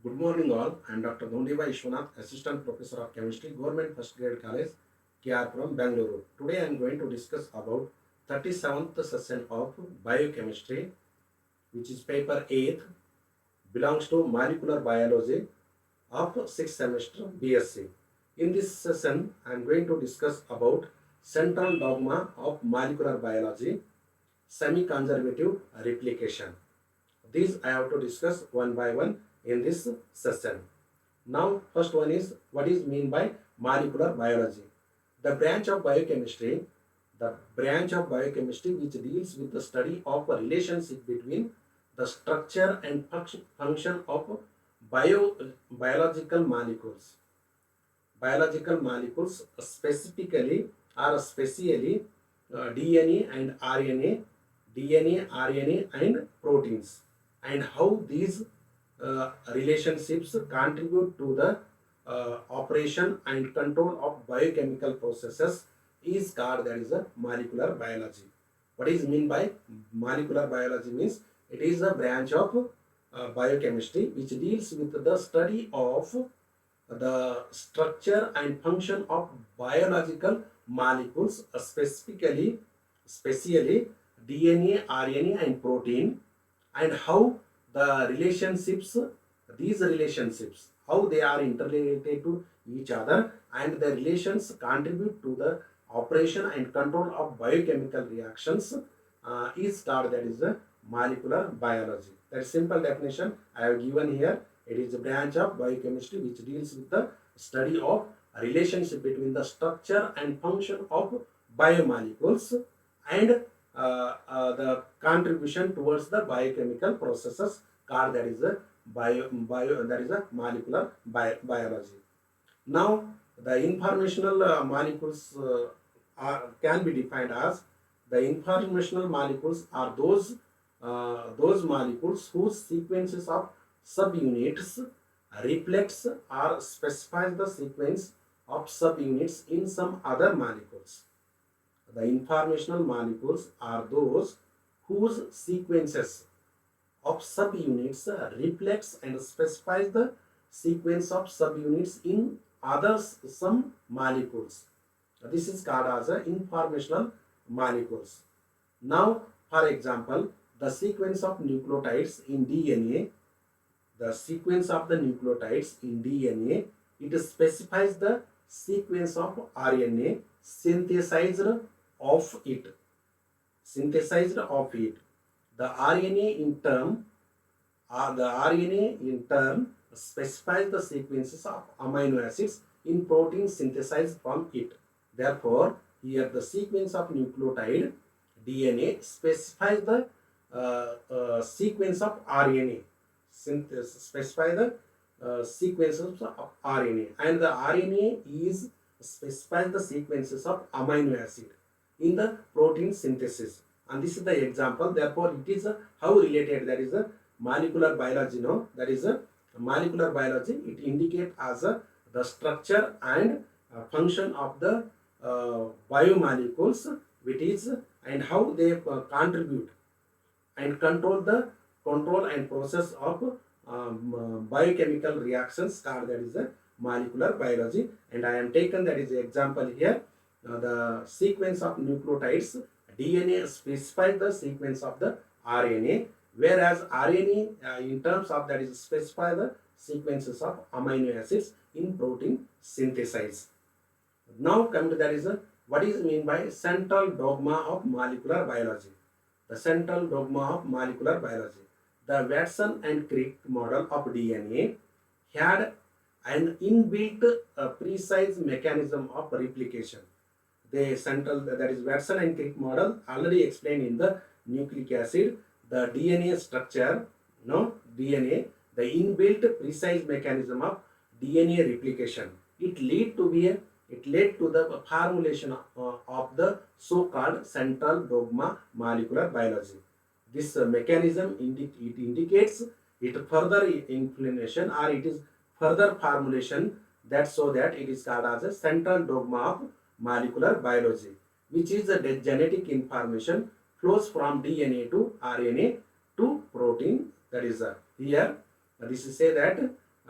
Good morning, all. I am Dr. Gondiva Ishwanath, Assistant Professor of Chemistry, Government First Grade College, KR from Bangalore. Today I am going to discuss about 37th session of Biochemistry, which is paper 8th, belongs to Molecular Biology of 6th semester BSc. In this session, I am going to discuss about central dogma of molecular biology, semi-conservative replication. These I have to discuss one by one in this session. Now, first one is what is mean by molecular biology. The branch of biochemistry, the branch of biochemistry which deals with the study of a relationship between the structure and function of biological molecules. Biological molecules specifically or specially DNA and RNA, DNA, RNA and proteins, and how these relationships contribute to the operation and control of biochemical processes is called that is a molecular biology. What is mean by molecular biology means it is a branch of biochemistry which deals with the study of the structure and function of biological molecules, specially DNA, RNA and protein, and how the relationships, these relationships, how they are interrelated to each other, and the relations contribute to the operation and control of biochemical reactions is called that is a molecular biology. That simple definition I have given here. It is a branch of biochemistry which deals with the study of relationship between the structure and function of biomolecules and the contribution towards the biochemical processes called that is a bio that is a molecular biology. Now the informational molecules can be defined as the informational molecules are those molecules whose sequences of subunits reflects or specifies the sequence of subunits in some other molecules. The informational molecules are those whose sequences of subunits reflects and specifies the sequence of subunits in others some molecules. This is called as informational molecules. Now, for example, the sequence of nucleotides in DNA, the sequence of the nucleotides in DNA, it specifies the sequence of RNA synthesized of it. Synthesized of it. The RNA in turn specifies the sequences of amino acids in proteins synthesized from it. Therefore, here the sequence of nucleotide DNA specifies the sequence of RNA. Specify the sequences of RNA, and the RNA is specifies the sequences of amino acid in the protein synthesis. And this is the example. Therefore, it is how related, that is a molecular biology. No, that is a molecular biology. It indicates as the structure and function of the biomolecules, which is and how they contribute and control and process of biochemical reactions called that is a molecular biology. And I am taken that is the example here. The sequence of nucleotides DNA specifies the sequence of the RNA, whereas RNA in terms of that is specify the sequences of amino acids in protein synthesis. Now come to that is what is mean by central dogma of molecular biology. The central dogma of molecular biology. The Watson and Crick model of DNA had an inbuilt precise mechanism of replication. The central, that is Watson and Crick model, already explained in the nucleic acid, the DNA structure, DNA, the inbuilt precise mechanism of DNA replication. It led to the formulation of the so-called central dogma molecular biology. This mechanism it indicates it further inclination or it is further formulation, that so that it is called as a central dogma of molecular biology, which is the genetic information flows from DNA to RNA to protein. That is here this is say that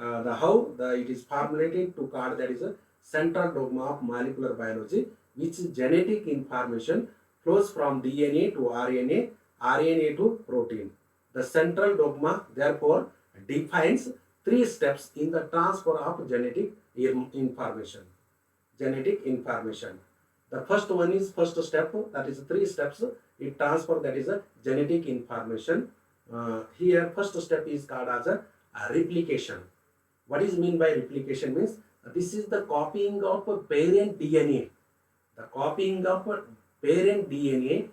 it is formulated to called that is a central dogma of molecular biology, which genetic information flows from DNA to RNA, RNA to protein. The central dogma therefore defines three steps in the transfer of genetic information. Genetic information. The first one is first step, that is three steps. It transfer, that is a genetic information. Here first step is called as a replication. What is mean by replication means this is the copying of a parent DNA. The copying of a parent DNA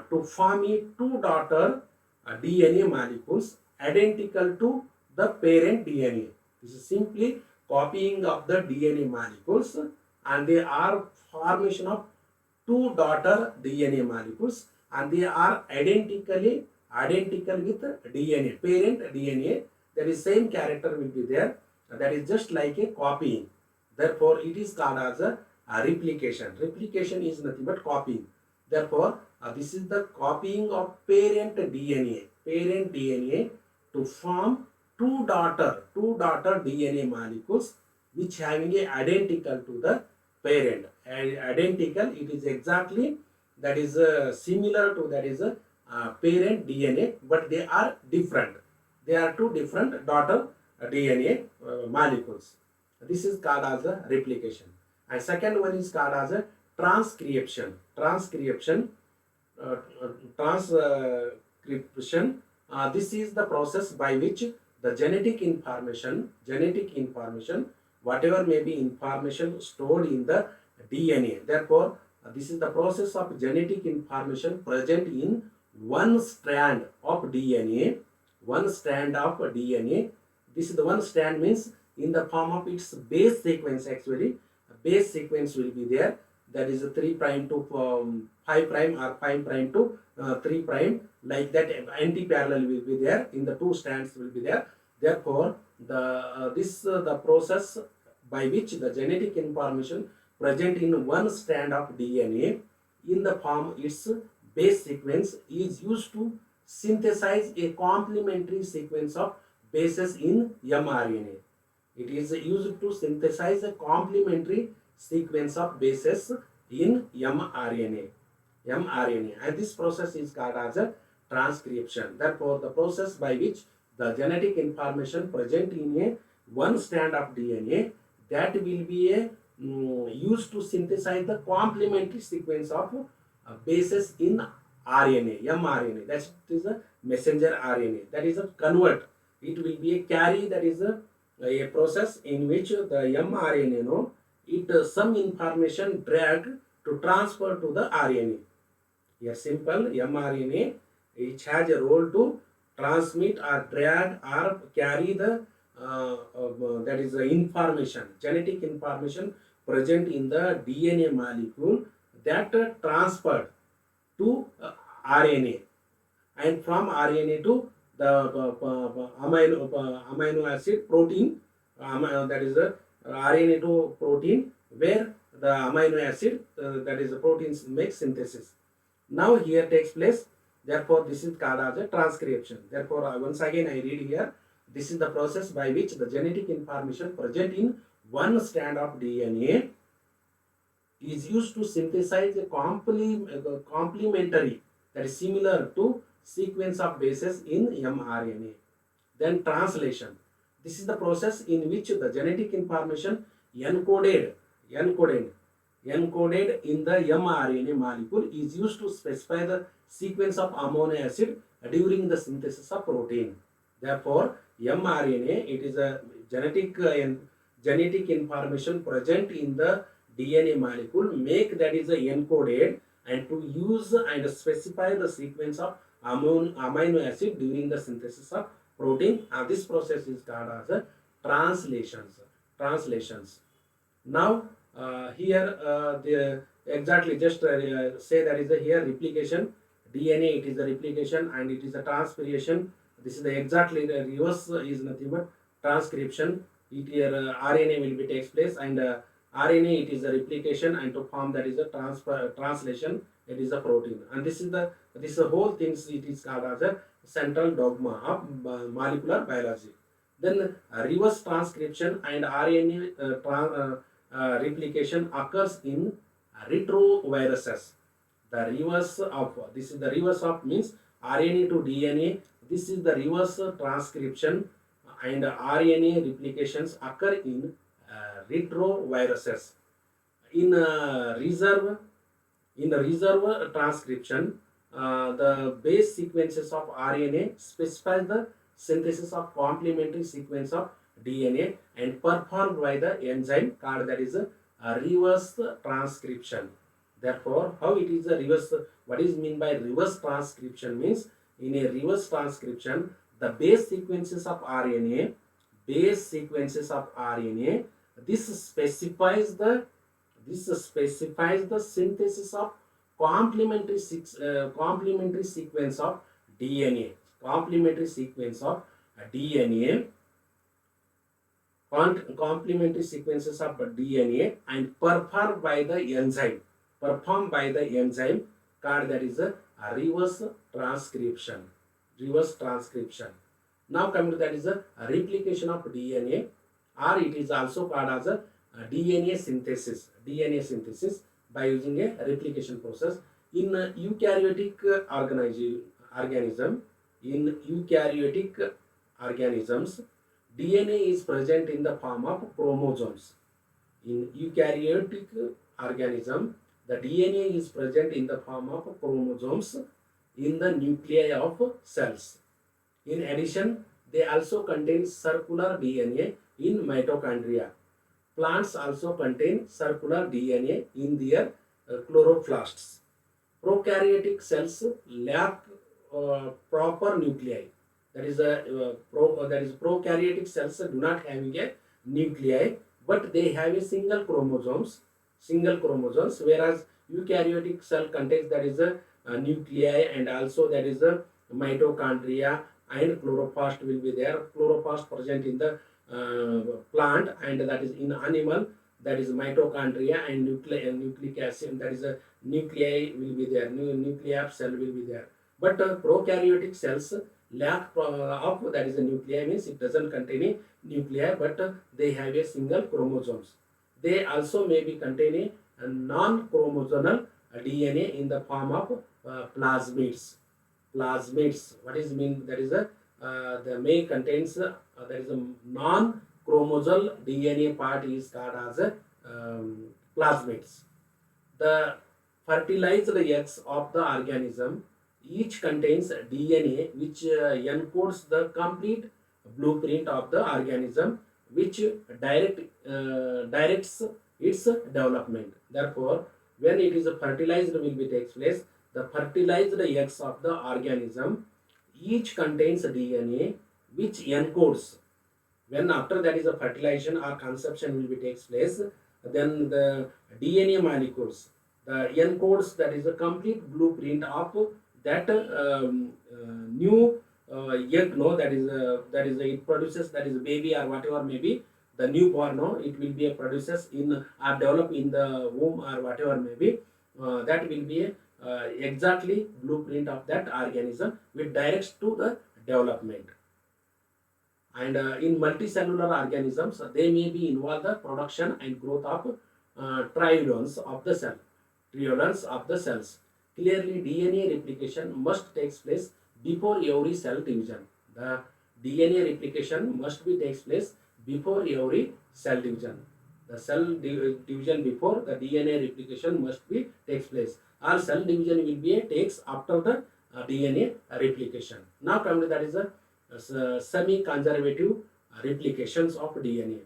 to form a two daughter DNA molecules identical to the parent DNA. This is simply copying of the DNA molecules, and they are formation of two daughter DNA molecules, and they are identical with DNA, parent DNA. That is same character will be there. That is just like a copying. Therefore, it is called as a replication. Replication is nothing but copying. Therefore, this is the copying of parent DNA to form two daughter DNA molecules which having a identical to the parent. Identical, it is exactly, that is similar to, that is a parent DNA, but they are different. They are two different daughter DNA molecules. This is called as a replication. And second one is called as a transcription. Transcription. This is the process by which the genetic information, whatever may be information stored in the DNA. Therefore, this is the process of genetic information present in one strand of DNA. This is the one strand means in the form of its base sequence. Actually, a base sequence will be there. That is a 3' to 5' or 5' to 3'. Like that, anti-parallel will be there. In the two strands will be there. Therefore, the process by which the genetic information present in one strand of DNA in the form its base sequence is used to synthesize a complementary sequence of bases in mRNA. It is used to synthesize a complementary sequence of bases in mRNA. And this process is called as a transcription. Therefore, the process by which the genetic information present in a one strand of DNA, that will be used to synthesize the complementary sequence of bases in RNA, mRNA. That is a messenger RNA. That is a convert. It will be a carry. That is a process in which the mRNA, some information drag to transfer to the RNA. A simple mRNA, which has a role to transmit or drag or carry the that is the information, genetic information present in the DNA molecule, that transferred to RNA, and from RNA to the amino acid protein, that is the RNA to protein, where the amino acid, that is the proteins, make synthesis. Now here takes place. Therefore, this is called as a transcription. Therefore, once again I read here. This is the process by which the genetic information present in one strand of DNA is used to synthesize a complementary, that is similar to sequence of bases in mRNA. Then translation. This is the process in which the genetic information encoded in the mRNA molecule is used to specify the sequence of amino acid during the synthesis of protein. Therefore, mRNA, it is a genetic information present in the DNA molecule, make that is encoded and to use and specify the sequence of amino acid during the synthesis of protein. This process is called as a translations. Now here the exactly just say that is here replication. DNA, it is a replication, and it is a transpiration. This is the exactly the reverse is nothing but transcription. It here RNA will be takes place, and RNA, it is a replication, and to form that is a translation. It is a protein, and this is the whole things. It is called as a central dogma of molecular biology. Then reverse transcription and RNA replication occurs in retroviruses. The reverse of this is the reverse of means RNA to DNA. This is the reverse transcription and RNA replications occur in retroviruses. In reserve transcription, the base sequences of RNA specify the synthesis of complementary sequence of DNA and performed by the enzyme called that is a reverse transcription. Therefore, how it is a reverse? What is mean by reverse transcription means in a reverse transcription, the base sequences of RNA, this specifies the synthesis of complementary sequence of DNA. Complementary sequence of DNA, complementary sequences of DNA and performed by the enzyme called that is a reverse transcription. Now coming to that is a replication of DNA, or it is also called as a DNA synthesis by using a replication process in eukaryotic organisms. DNA is present in the form of chromosomes. In eukaryotic organism, the DNA is present in the form of chromosomes in the nuclei of cells. In addition, they also contain circular DNA in mitochondria. Plants also contain circular DNA in their chloroplasts. Prokaryotic cells lack proper nuclei. That is prokaryotic cells do not having a nuclei, but they have a single chromosomes, whereas eukaryotic cell contains that is a nuclei, and also that is a mitochondria, and chloroplast will be there. Chloroplast present in the plant, and that is in animal, that is mitochondria and nucleic acid, that is a nuclei will be there, nuclei cell will be there. But prokaryotic cells lack of that is a nuclei, means it doesn't contain a nuclei, but they have a single chromosomes. They also may be containing a non-chromosomal DNA in the form of plasmids. What is mean? That is a the may contains there is a non-chromosomal DNA part is called as a plasmids. The fertilized eggs of the organism each contains DNA which encodes the complete blueprint of the organism, which directs its development. Therefore, when it is fertilized will be takes place, the fertilized eggs of the organism each contains DNA which encodes. When after that is a fertilization or conception will be takes place, then the DNA molecules, the encodes that is a complete blueprint of that new egg, no, that is it produces, that is baby or whatever may be the newborn, no, it will be a produces in or develop in the womb or whatever may be, that will be a exactly blueprint of that organism which directs to the development. And in multicellular organisms, they may be involved the production and growth of triodones of the cells. Clearly, DNA replication must take place before every cell division. The DNA replication must be takes place before every cell division. The cell division before the DNA replication must be takes place. Or cell division will be takes after the DNA replication. Now come to that is a semi-conservative replications of DNA.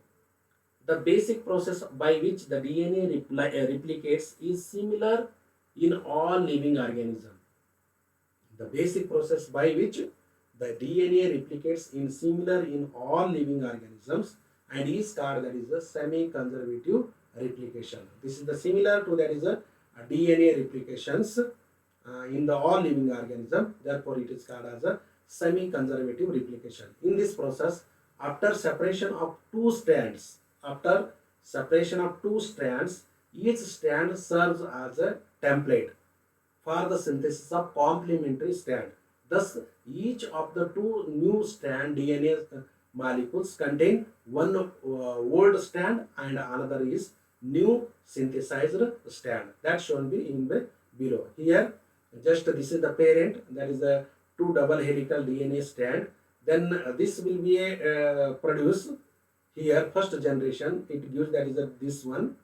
The basic process by which the DNA replicates is similar in all living organisms. The basic process by which the DNA replicates in similar in all living organisms and is called that is a semi-conservative replication. This is the similar to that is a DNA replications in the all living organism. Therefore, it is called as a semi-conservative replication. In this process, after separation of two strands, each strand serves as a template for the synthesis of complementary strand. Thus, each of the two new strand DNA molecules contain one old strand and another is new synthesized strand. That shown be in the below. Here, just this is the parent, that is the two double helical DNA strand. Then this will be a produce here first generation. It gives that is this one,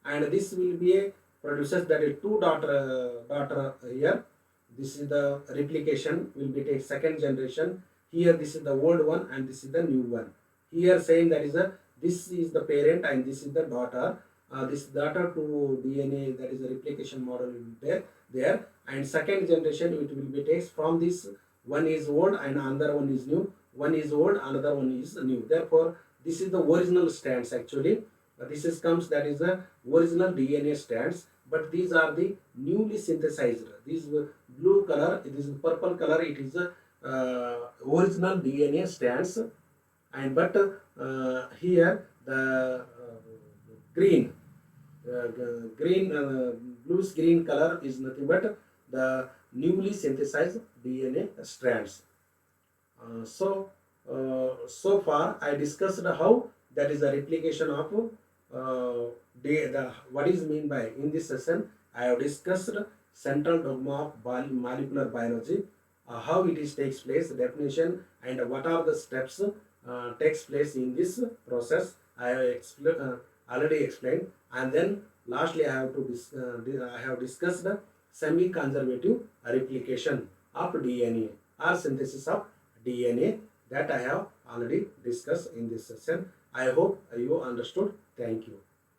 and this will be a produces that is two daughter here. This is the replication will be take second generation. Here this is the old one and this is the new one. Here saying that is this is the parent and this is the daughter. This daughter to DNA, that is a replication model will be there, and second generation it will be takes from this one is old and another one is new. One is old, another one is new. Therefore, this is the original strands actually. This is comes that is the original DNA strands, but these are the newly synthesized. This blue color, this purple color, it is the original DNA strands, and but here the green, bluish green color is nothing but the newly synthesized DNA strands. So far I discussed how that is the replication of what is mean by in this session. I have discussed central dogma of molecular biology, how it is takes place, definition, and what are the steps takes place in this process. I have already explained, and then lastly I have discussed the semi-conservative replication of DNA or synthesis of DNA, that I have already discussed in this session. I hope you understood. Thank you.